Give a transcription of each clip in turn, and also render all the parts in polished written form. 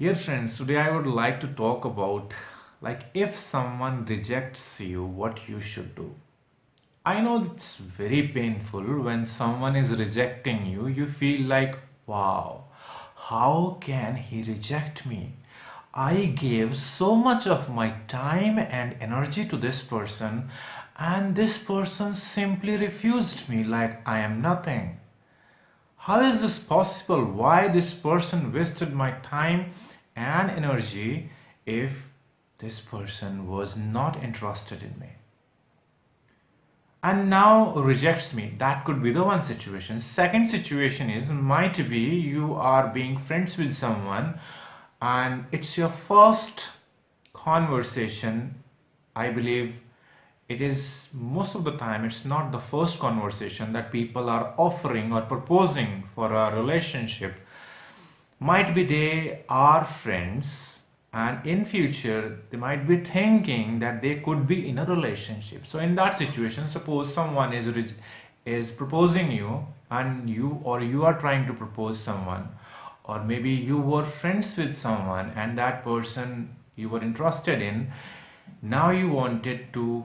Dear friends, today I would like to talk about if someone rejects you, what you should do. I know it's very painful when someone is rejecting you. You feel like, wow, how can he reject me? I gave so much of my time and energy to this person, and this person simply refused me like I am nothing. How is this possible? Why this person wasted my time and energy if this person was not interested in me? And now rejects me. That could be the one situation. Second situation is might be you are being friends with someone and it's your first conversation. I believe it is most of the time it's not the first conversation that people are offering or proposing for a relationship. Might be they are friends and in future they might be thinking that they could be in a relationship. So in that situation, suppose someone is proposing you and you are trying to propose someone, or maybe you were friends with someone and that person you were interested in, now you wanted to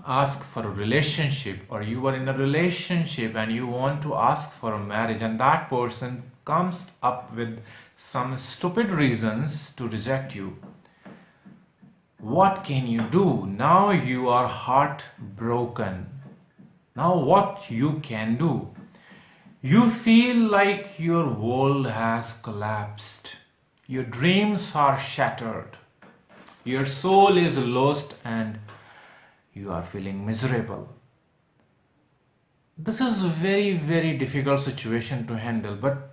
ask for a relationship, or you were in a relationship and you want to ask for a marriage, and that person comes up with some stupid reasons to reject you. What can you do? Now you are heartbroken. Now what you can do? You feel like your world has collapsed. Your dreams are shattered. Your soul is lost and you are feeling miserable. This is a very, very difficult situation to handle, but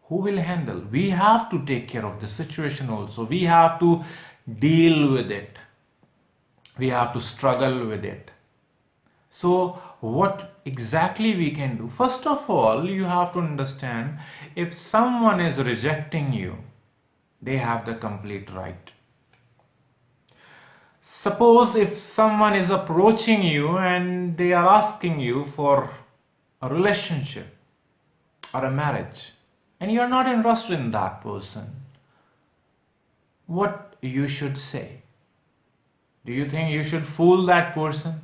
who will handle? We have to take care of the situation also. We have to deal with it. We have to struggle with it. So what exactly we can do? First of all, you have to understand if someone is rejecting you, they have the complete right. Suppose if someone is approaching you and they are asking you for a relationship or a marriage and you are not interested in that person, what you should say? Do you think you should fool that person?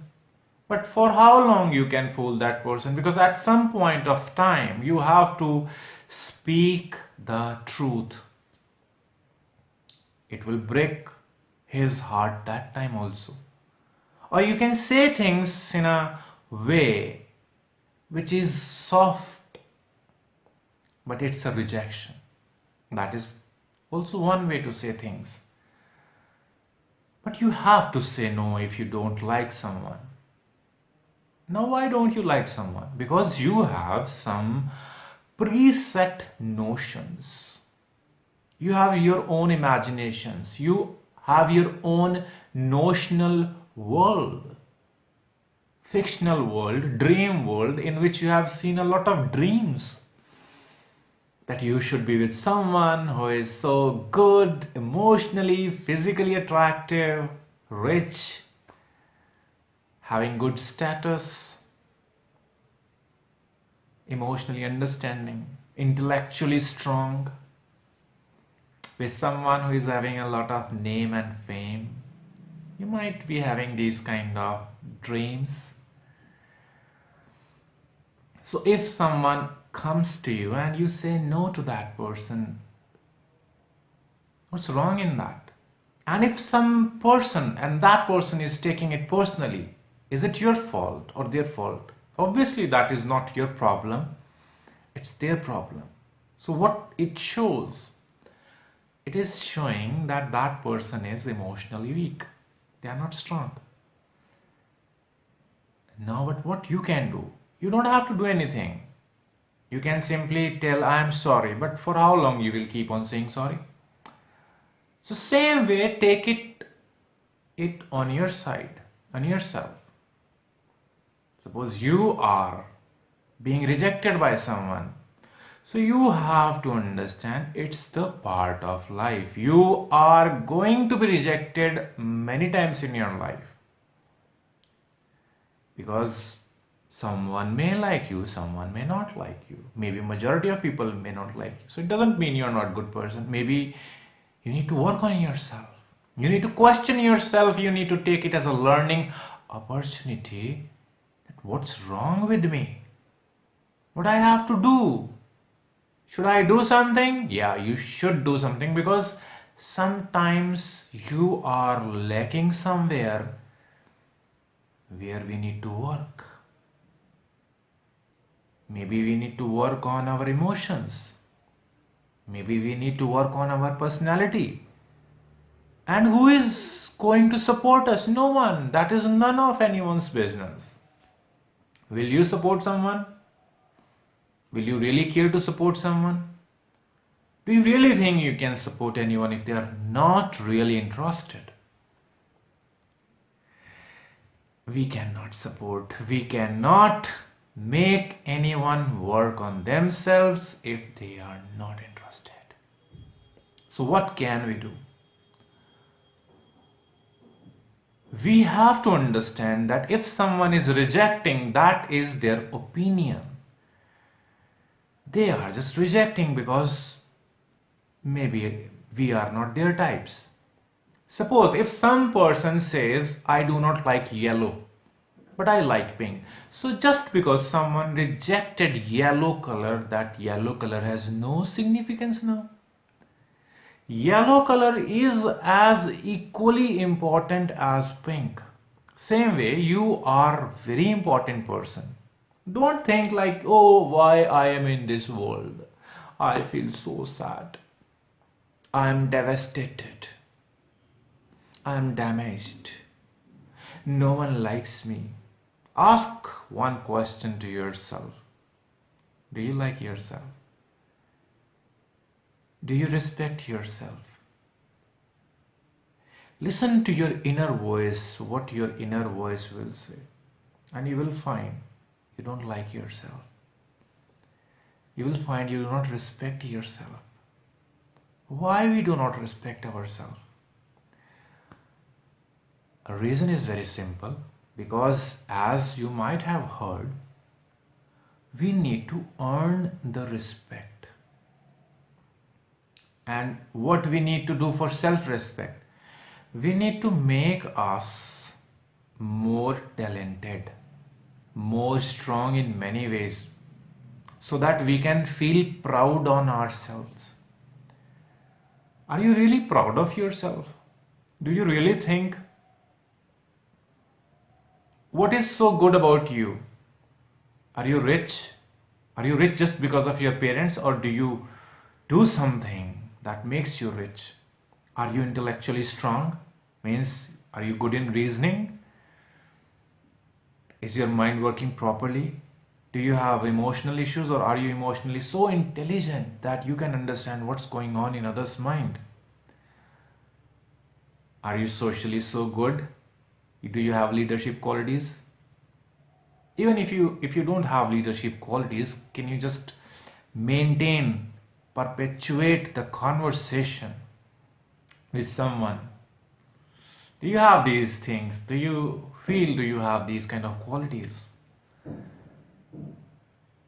But for how long you can fool that person? Because at some point of time you have to speak the truth. It will break his heart that time also. Or you can say things in a way which is soft, but it's a rejection. That is also one way to say things. But you have to say no if you don't like someone. Now, why don't you like someone? Because you have some preset notions. You have your own imaginations. You have your own notional world, fictional world, dream world, in which you have seen a lot of dreams that you should be with someone who is so good, emotionally, physically attractive, rich, having good status, emotionally understanding, intellectually strong, with someone who is having a lot of name and fame. You might be having these kind of dreams. So if someone comes to you and you say no to that person, what's wrong in that? And if some person and that person is taking it personally, is it your fault or their fault? Obviously that is not your problem, it's their problem. So what it shows? It is showing that that person is emotionally weak. They are not strong. Now, but what you can do? You don't have to do anything. You can simply tell, I am sorry. But for how long you will keep on saying sorry? So same way, take it on your side, on yourself. Suppose you are being rejected by someone. So you have to understand it's the part of life. You are going to be rejected many times in your life. Because someone may like you, someone may not like you. Maybe majority of people may not like you. So it doesn't mean you're not a good person. Maybe You need to work on yourself. You need to question yourself. You need to take it as a learning opportunity. That what's wrong with me? What I have to do? Should I do something? Yeah, you should do something, because sometimes you are lacking somewhere where we need to work. Maybe we need to work on our emotions. Maybe we need to work on our personality. And who is going to support us? No one. That is none of anyone's business. Will you support someone? Will you really care to support someone? Do you really think you can support anyone if they are not really interested? We cannot support, we cannot make anyone work on themselves if they are not interested. So what can we do? We have to understand that if someone is rejecting, that is their opinion. They are just rejecting because maybe we are not their types. Suppose if some person says, I do not like yellow, but I like pink. So just because someone rejected yellow color, that yellow color has no significance now. Yellow color is as equally important as pink. Same way, you are very important person. Don't think like, oh, why I am in this world. I feel so sad. I am devastated. I am damaged. No one likes me. Ask one question to yourself. Do you like yourself? Do you respect yourself? Listen to your inner voice, what your inner voice will say. And you will find you don't like yourself. You will find you do not respect yourself. Why we do not respect ourselves? A reason is very simple. Because as you might have heard, we need to earn the respect. And what we need to do for self-respect? We need to make us more talented, more strong in many ways, so that we can feel proud on ourselves. Are you really proud of yourself? Do you really think what is so good about you? Are you rich? Are you rich just because of your parents, or do you do something that makes you rich? Are you intellectually strong? Means, are you good in reasoning? Is your mind working properly? Do you have emotional issues, or are you emotionally so intelligent that you can understand what's going on in others' mind? Are you socially so good? Do you have leadership qualities? Even if you don't have leadership qualities, can you just maintain, perpetuate the conversation with someone? Do you have these things? Do you have these kind of qualities?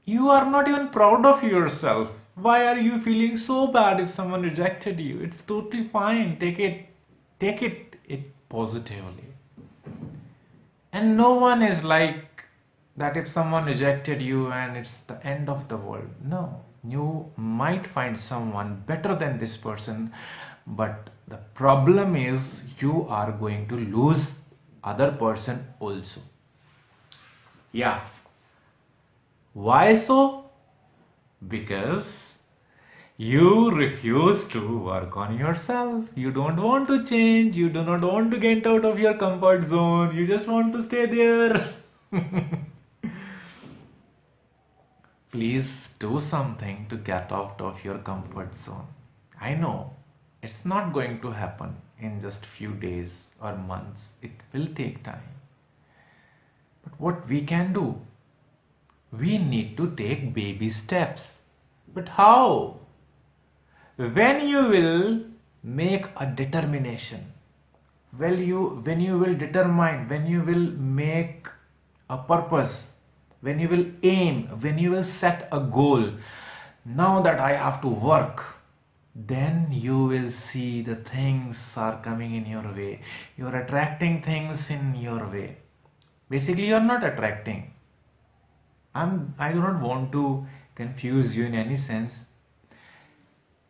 You are not even proud of yourself. Why are you feeling so bad if someone rejected you? It's totally fine. Take it positively. And no one is like that if someone rejected you and it's the end of the world. No, you might find someone better than this person, but the problem is you are going to lose other person also. Yeah. Why so? Because you refuse to work on yourself. You don't want to change. You do not want to get out of your comfort zone. You just want to stay there. Please do something to get out of your comfort zone. I know it's not going to happen in just few days or months. It will take time. But what we can do? We need to take baby steps. But how? When you will make a determination, when you will determine, when you will make a purpose, when you will aim, when you will set a goal, now that I have to work, then you will see the things are coming in your way. You are attracting things in your way. Basically, you are not attracting. I do not want to confuse you in any sense.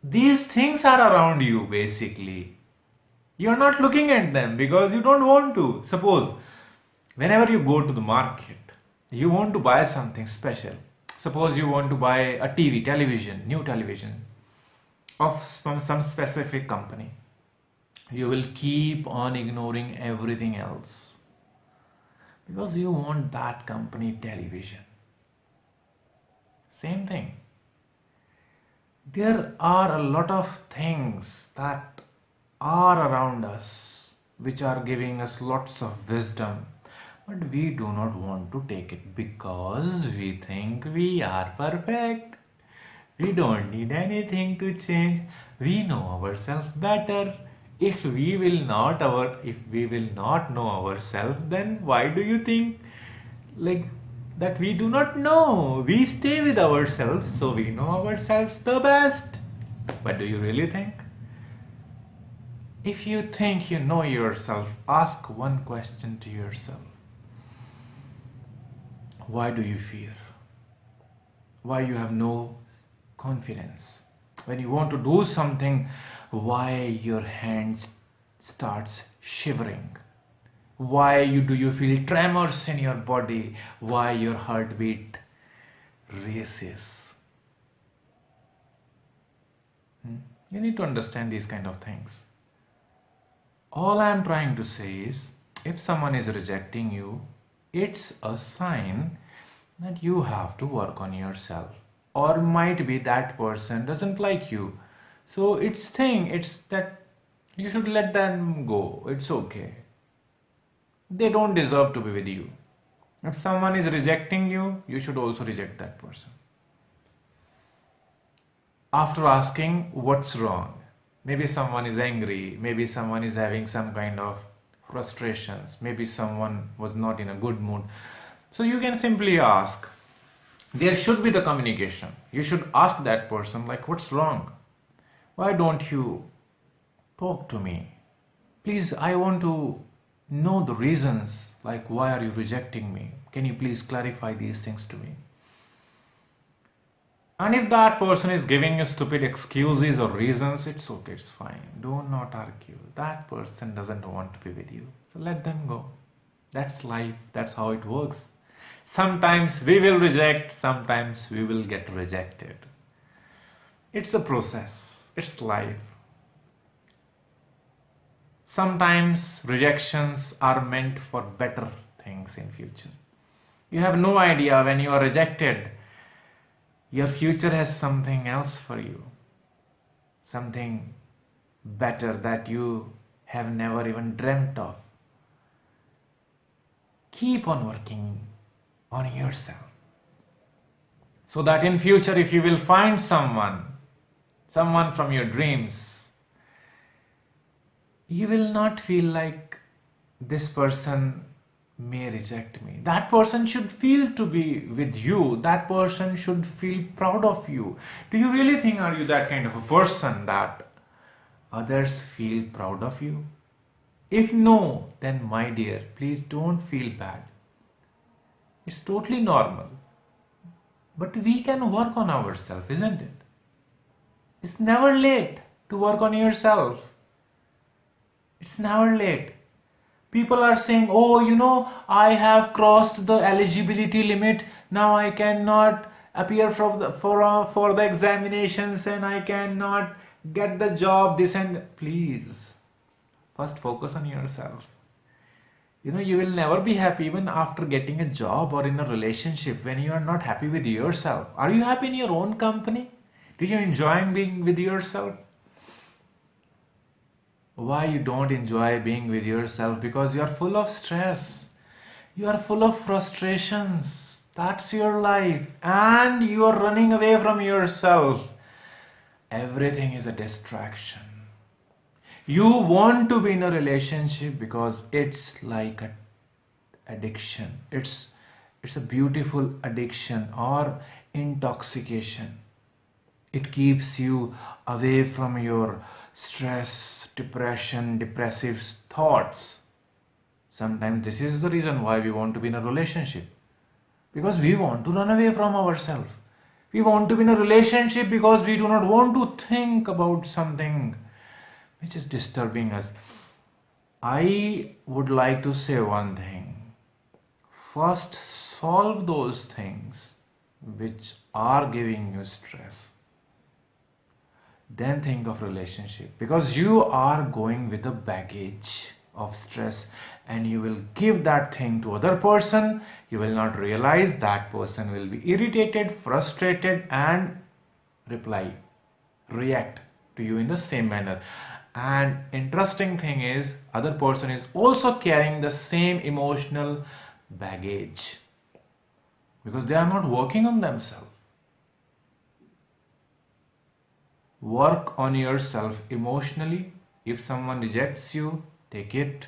These things are around you basically. You are not looking at them because you don't want to. Suppose whenever you go to the market, you want to buy something special. Suppose you want to buy a television, new television of some specific company. You will keep on ignoring everything else because you want that company television. Same thing. There are a lot of things that are around us which are giving us lots of wisdom, but we do not want to take it because we think we are perfect. We don't need anything to change. We know ourselves better. If we will not know ourselves, then why do you think like that we do not know? We stay with ourselves, so we know ourselves the best. But do you really think? If you think you know yourself, ask one question to yourself. Why do you fear? Why you have no confidence? When you want to do something, why your hands starts shivering? Why do you feel tremors in your body? Why your heartbeat races? You need to understand these kind of things. All I am trying to say is, if someone is rejecting you, it's a sign that you have to work on yourself. Or might be that person doesn't like you. So it's that you should let them go. It's okay. They don't deserve to be with you. If someone is rejecting you, you should also reject that person. After asking what's wrong, maybe someone is angry, maybe someone is having some kind of frustrations, maybe someone was not in a good mood. So you can simply ask. There should be the communication. You should ask that person, like, what's wrong? Why don't you talk to me? Please, I want to know the reasons, like, why are you rejecting me? Can you please clarify these things to me? And if that person is giving you stupid excuses or reasons, it's okay, it's fine. Do not argue. That person doesn't want to be with you. So let them go. That's life. That's how it works. Sometimes we will reject, sometimes we will get rejected. It's a process. It's life. Sometimes rejections are meant for better things in future. You have no idea when you are rejected, your future has something else for you. Something better that you have never even dreamt of. Keep on working on yourself, so that in future, if you will find someone from your dreams, you will not feel like this person may reject me. That person should feel to be with you. That person should feel proud of you. Do you really think, are you that kind of a person that others feel proud of you? If no, then my dear, please don't feel bad. It's totally normal. But we can work on ourselves, isn't it? It's never late to work on yourself. It's never late. People are saying, oh, I have crossed the eligibility limit. Now I cannot appear for the examinations and I cannot get the job. Please, first focus on yourself. You will never be happy even after getting a job or in a relationship when you are not happy with yourself. Are you happy in your own company? Do you enjoy being with yourself? Why you don't enjoy being with yourself? Because you are full of stress. You are full of frustrations. That's your life. And you are running away from yourself. Everything is a distraction. You want to be in a relationship because it's like an addiction. It's a beautiful addiction or intoxication. It keeps you away from your stress, depression, depressive thoughts. Sometimes this is the reason why we want to be in a relationship. Because we want to run away from ourselves. We want to be in a relationship because we do not want to think about something which is disturbing us. I would like to say one thing. First, solve those things which are giving you stress. Then think of relationship, because you are going with a baggage of stress and you will give that thing to other person. You will not realize that person will be irritated, frustrated and react to you in the same manner. And interesting thing is, other person is also carrying the same emotional baggage because they are not working on themselves. Work on yourself emotionally. If someone rejects you, take it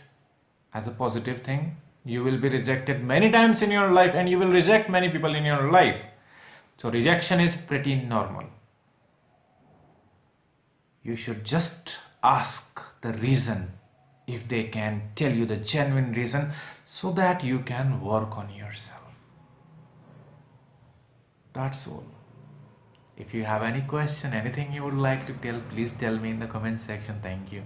as a positive thing. You will be rejected many times in your life and you will reject many people in your life. So rejection is pretty normal. You should just ask the reason, if they can tell you the genuine reason, so that you can work on yourself. That's all. If you have any question, anything you would like to tell, please tell me in the comment section. Thank you.